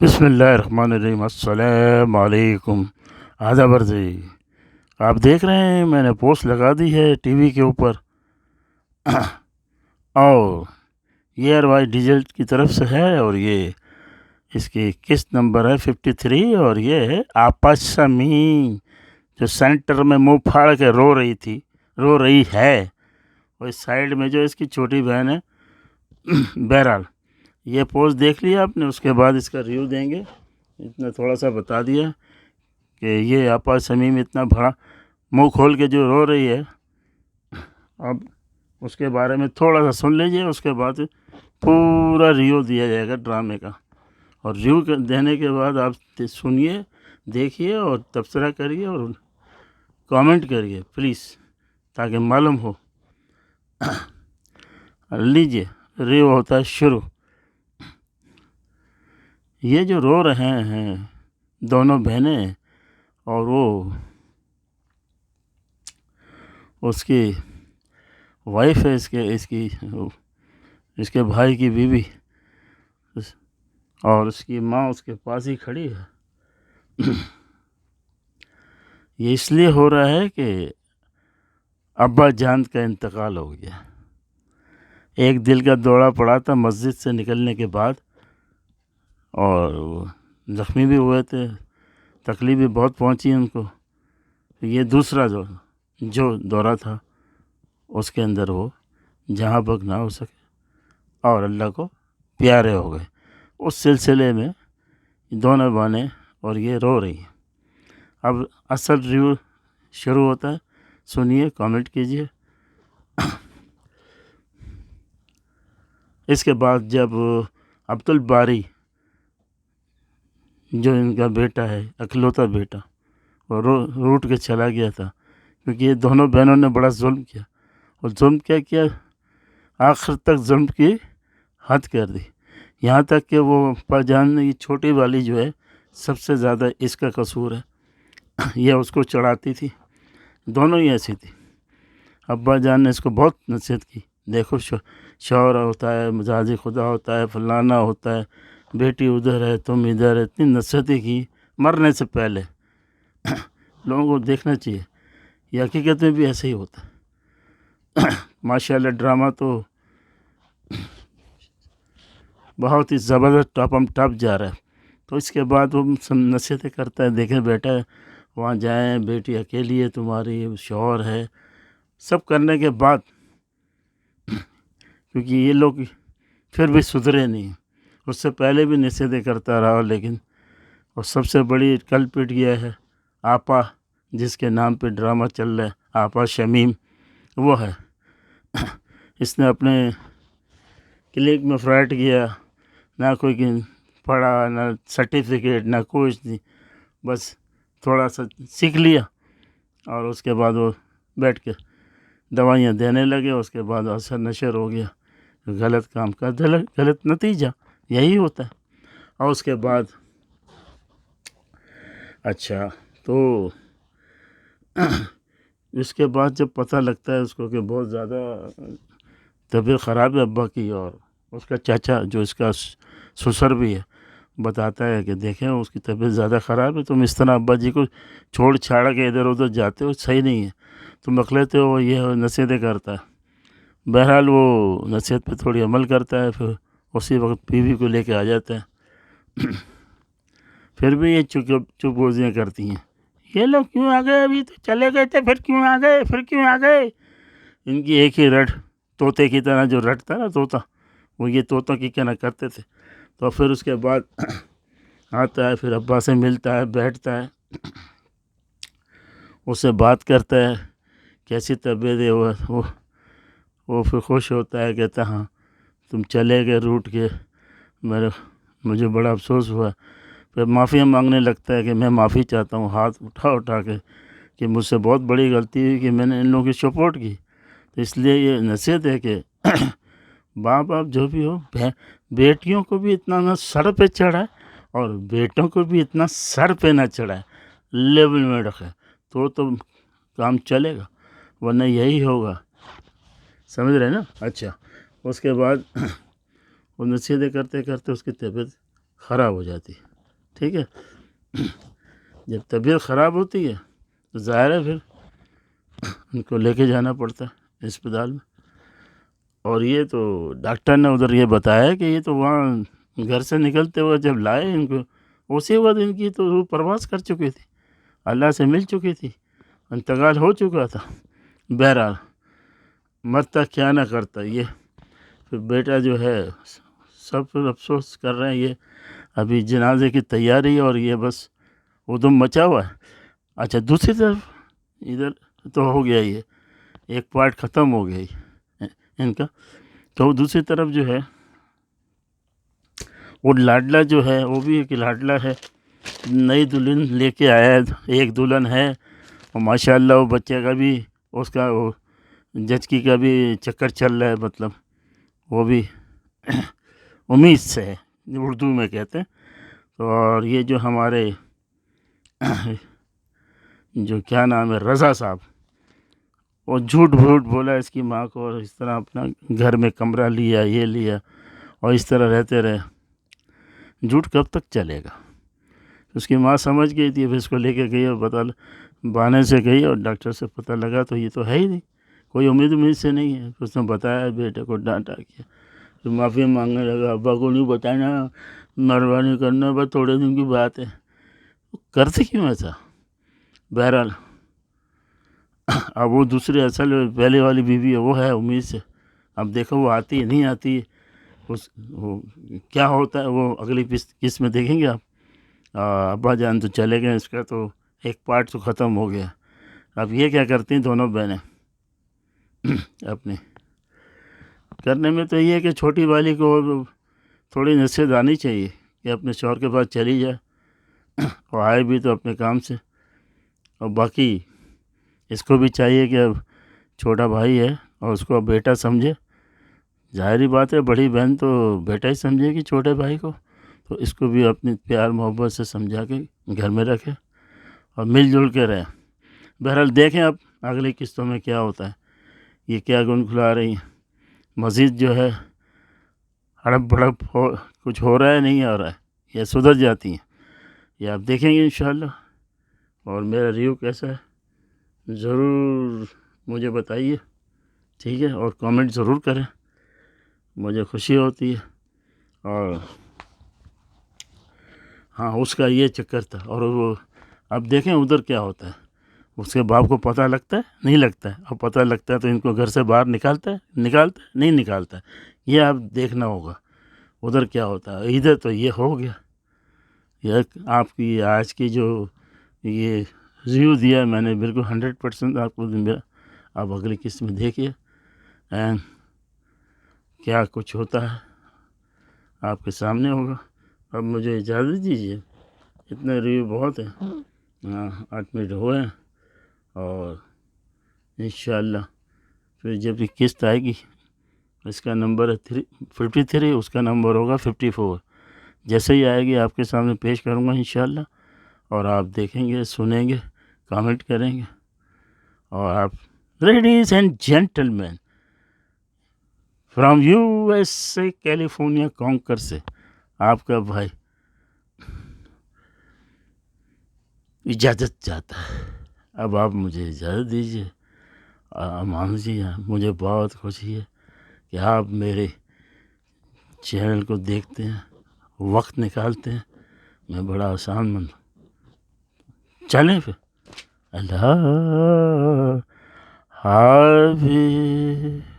بسم اللہ الرحمن الرحیم۔ السلام علیکم۔ آداب عرضی، آپ دیکھ رہے ہیں میں نے پوسٹ لگا دی ہے ٹی وی کے اوپر، اور یہ اروائی ڈیزل کی طرف سے ہے، اور یہ اس کی قسط نمبر ہے 53، اور یہ ہے آپس میں جو سینٹر میں منہ پھاڑ کے رو رہی ہے، اور اس سائیڈ میں جو اس کی چھوٹی بہن ہے۔ بہرحال یہ پوسٹ دیکھ لیا آپ نے، اس کے بعد اس کا ریویو دیں گے۔ اتنا تھوڑا سا بتا دیا کہ یہ آپا شمیم اتنا بڑا منہ کھول کے جو رو رہی ہے، اب اس کے بارے میں تھوڑا سا سن لیجئے، اس کے بعد پورا ریویو دیا جائے گا ڈرامے کا، اور ریویو دینے کے بعد آپ سنیے، دیکھیے اور تبصرہ کریے اور کامنٹ کریے پلیز، تاکہ معلوم ہو۔ لیجئے ریویو ہوتا ہے شروع۔ یہ جو رو رہے ہیں دونوں بہنیں، اور وہ اس کی وائف ہے، اس کے بھائی کی بیوی، اور اس کی ماں اس کے پاس ہی کھڑی ہے۔ یہ اس لیے ہو رہا ہے کہ ابا جان کا انتقال ہو گیا۔ ایک دل کا دورہ پڑا تھا مسجد سے نکلنے کے بعد، اور وہ زخمی بھی ہوئے تھے، تکلیف بھی بہت پہنچی ان کو۔ یہ دوسرا جو دورہ تھا، اس کے اندر وہ جہاں بک نہ ہو سکے اور اللہ کو پیارے ہو گئے۔ اس سلسلے میں دونوں بہنیں اور یہ رو رہی ہیں۔ اب اصل ریویو شروع ہوتا ہے، سنیے، کامنٹ کیجیے۔ اس کے بعد جب عبد الباری، جو ان کا بیٹا ہے، اکلوتا بیٹا، وہ روٹ کے چلا گیا تھا، کیونکہ یہ دونوں بہنوں نے بڑا ظلم کیا، اور ظلم کیا آخر تک ظلم کی حد کر دی، یہاں تک کہ وہ ابا جان نے، یہ چھوٹی والی جو ہے، سب سے زیادہ اس کا قصور ہے، یہ اس کو چڑھاتی تھی، دونوں ہی ایسی تھی۔ ابا جان نے اس کو بہت نصیحت کی، دیکھو شوہر ہوتا ہے، مزاج خدا ہوتا ہے، فلانا ہوتا ہے، بیٹی ادھر ہے، تم ادھر ہے، اتنی نصیحتیں کی مرنے سے پہلے۔ لوگوں کو دیکھنا چاہیے، یہ حقیقت میں بھی ایسے ہی ہوتا ہے۔ ماشاءاللہ ڈرامہ تو بہت ہی زبردست ٹاپ جا رہا ہے۔ تو اس کے بعد وہ نصیحتیں کرتا ہے، دیکھیں بیٹا وہاں جائیں، بیٹی اکیلی ہے تمہاری، شوہر ہے، سب کرنے کے بعد، کیونکہ یہ لوگ پھر بھی سدھرے نہیں، اس سے پہلے بھی نصیحتیں کرتا رہا، لیکن اور سب سے بڑی کلپٹ یہ ہے آپا، جس کے نام پہ ڈرامہ چل رہا ہے، آپا شمیم، وہ ہے۔ اس نے اپنے کلینک میں فراڈ کیا، نہ کوئی پڑھا، نہ سرٹیفکیٹ، نہ کچھ نہیں، بس تھوڑا سا سیکھ لیا، اور اس کے بعد وہ بیٹھ کے دوائیاں دینے لگے، اس کے بعد اثر نشر ہو گیا، غلط کام کا غلط نتیجہ، یہی ہوتا ہے۔ اور اس کے بعد اچھا، تو اس کے بعد جب پتہ لگتا ہے اس کو کہ بہت زیادہ طبیعت خراب ہے ابا کی، اور اس کا چاچا جو اس کا سسر بھی ہے بتاتا ہے کہ دیکھیں اس کی طبیعت زیادہ خراب ہے، تم اس طرح ابا جی کو چھوڑ چھاڑ کے ادھر ادھر جاتے ہو، صحیح نہیں ہے، تم اقلیتے ہو، یہ نصیحتیں کرتا ہے۔ بہرحال وہ نصیحت پہ تھوڑی عمل کرتا ہے، پھر اسی وقت بیوی کو لے کے آ جاتا ہے۔ پھر بھی یہ چپ گوزیاں کرتی ہیں، یہ لوگ کیوں آ گئے، ابھی تو چلے گئے تھے، پھر کیوں آ گئے، پھر کیوں آ گئے۔ ان کی ایک ہی رٹ، طوطے کی طرح جو رٹ تھا نا طوطا، وہ یہ طوطوں کی کہنا کرتے تھے۔ تو پھر اس کے بعد آتا ہے، پھر ابا سے ملتا ہے، بیٹھتا ہے، اس سے بات کرتا ہے، کیسی طبیعت ہے، وہ پھر خوش ہوتا ہے، کہتا ہے ہاں تم چلے گئے روٹ کے، مجھے بڑا افسوس ہوا۔ پھر معافی مانگنے لگتا ہے کہ میں معافی چاہتا ہوں، ہاتھ اٹھا کے، کہ مجھ سے بہت بڑی غلطی ہوئی کہ میں نے ان لوگوں کی سپورٹ کی۔ تو اس لیے یہ نصیحت ہے کہ باپ جو بھی ہو، بیٹیوں کو بھی اتنا نہ سر پہ چڑھائے، اور بیٹوں کو بھی اتنا سر پہ نہ چڑھائے، لیول میں رکھے، تو کام چلے گا، ورنہ یہی ہوگا، سمجھ رہے نا۔ اچھا، اس کے بعد وہ نصیحتیں کرتے کرتے اس کی طبیعت خراب ہو جاتی ہے، ٹھیک ہے۔ جب طبیعت خراب ہوتی ہے تو ظاہر ہے پھر ان کو لے کے جانا پڑتا ہے اسپتال میں۔ اور یہ تو ڈاکٹر نے ادھر یہ بتایا کہ یہ تو وہاں گھر سے نکلتے ہوئے جب لائے ان کو، اسی وقت ان کی تو روح پرواز کر چکی تھی، اللہ سے مل چکی تھی، انتقال ہو چکا تھا۔ بہرحال مرتا کیا نہ کرتا، یہ پھر بیٹا جو ہے سب افسوس کر رہے ہیں، یہ ابھی جنازے کی تیاری ہے اور یہ بس ادھم مچا ہوا ہے۔ اچھا دوسری طرف ادھر تو ہو گیا، یہ ایک پارٹ ختم ہو گیا ان کا، تو دوسری طرف جو ہے وہ لاڈلا جو ہے وہ بھی ایک لاڈلا ہے، نئی دلہن لے کے آیا ہے، ایک دلہن ہے، اور ماشاء اللہ وہ بچے کا بھی، اس کا وہ جچکی کا بھی چکر چل رہا ہے، مطلب وہ بھی امید سے ہے، اردو میں کہتے ہیں۔ اور یہ جو ہمارے جو کیا نام ہے رضا صاحب، وہ جھوٹ بولا اس کی ماں کو، اور اس طرح اپنا گھر میں کمرہ لیا، یہ لیا، اور اس طرح رہتے رہے۔ جھوٹ کب تک چلے گا؟ اس کی ماں سمجھ گئی تھی، پھر اس کو لے کے گئی اور بہانے سے گئی، اور ڈاکٹر سے پتہ لگا تو یہ تو ہے ہی نہیں، کوئی امید سے نہیں ہے۔ پھر اس نے بتایا، بیٹے کو ڈانٹا کیا، پھر معافی مانگنے لگا، ابا کو نہیں بتانا، مہربانی کرنا، بس تھوڑے دن کی بات ہے۔ کرتے کیوں ایسا؟ بہرحال اب وہ دوسری اصل پہلے والی بیوی ہے، وہ ہے امید سے، اب دیکھو وہ آتی ہے نہیں آتی ہے، وہ کیا ہوتا ہے وہ اگلی قسط میں دیکھیں گے آپ۔ ابا جان تو چلے گئے، اس کا تو ایک پارٹ تو ختم ہو گیا۔ اب یہ کیا کرتی ہیں دونوں بہنیں اپنے کرنے میں، تو یہ ہے کہ چھوٹی والی کو تھوڑی نصیحت آنی چاہیے کہ اپنے شوہر کے پاس چلی جائے، اور آئے بھی تو اپنے کام سے، اور باقی اس کو بھی چاہیے کہ اب چھوٹا بھائی ہے اور اس کو بیٹا سمجھے، ظاہری بات ہے بڑی بہن تو بیٹا ہی سمجھے گی چھوٹے بھائی کو، تو اس کو بھی اپنی پیار محبت سے سمجھا کے گھر میں رکھے اور مل جل کے رہے۔ بہرحال دیکھیں اب اگلی قسطوں میں کیا ہوتا ہے، یہ کیا گنگلا رہی ہیں، مزید جو ہے ہڑپ بڑپ کچھ ہو رہا ہے نہیں ہو رہا ہے، یہ سدھر جاتی ہیں، یہ آپ دیکھیں گے انشاءاللہ۔ اور میرا ریویو کیسا ہے ضرور مجھے بتائیے، ٹھیک ہے، اور کامنٹ ضرور کریں، مجھے خوشی ہوتی ہے۔ اور ہاں اس کا یہ چکر تھا، اور وہ اب دیکھیں ادھر کیا ہوتا ہے، اس کے باپ کو پتہ لگتا ہے نہیں لگتا ہے، اور پتہ لگتا ہے تو ان کو گھر سے باہر نکالتا ہے نہیں نکالتا ہے، یہ اب دیکھنا ہوگا ادھر کیا ہوتا ہے۔ ادھر تو یہ ہو گیا، یہ آپ کی آج کی جو یہ ریویو دیا ہے میں نے، بالکل 100% آپ کو میرا، آپ اگلی قسط میں دیکھیے اینڈ کیا کچھ ہوتا ہے آپ کے سامنے ہوگا۔ اب مجھے اجازت دیجیے، اتنے ریویو بہت ہیں، 8 منٹ ہوئے ہیں، اور انشاءاللہ پھر جب یہ قسط آئے گی، اس کا نمبر ہے 53، اس کا نمبر ہوگا 54، جیسے ہی آئے گی آپ کے سامنے پیش کروں گا انشاءاللہ، اور آپ دیکھیں گے، سنیں گے، کامنٹ کریں گے، اور آپ ladies and gentlemen from USA California کانکر سے آپ کا بھائی اجازت چاہتا ہے۔ اب آپ مجھے اجازت دیجیے، مان جی، مجھے بہت خوشی ہے کہ آپ میرے چینل کو دیکھتے ہیں، وقت نکالتے ہیں، میں بڑا آسان مند ہوں۔ چلیں پھر، اللہ حافظ۔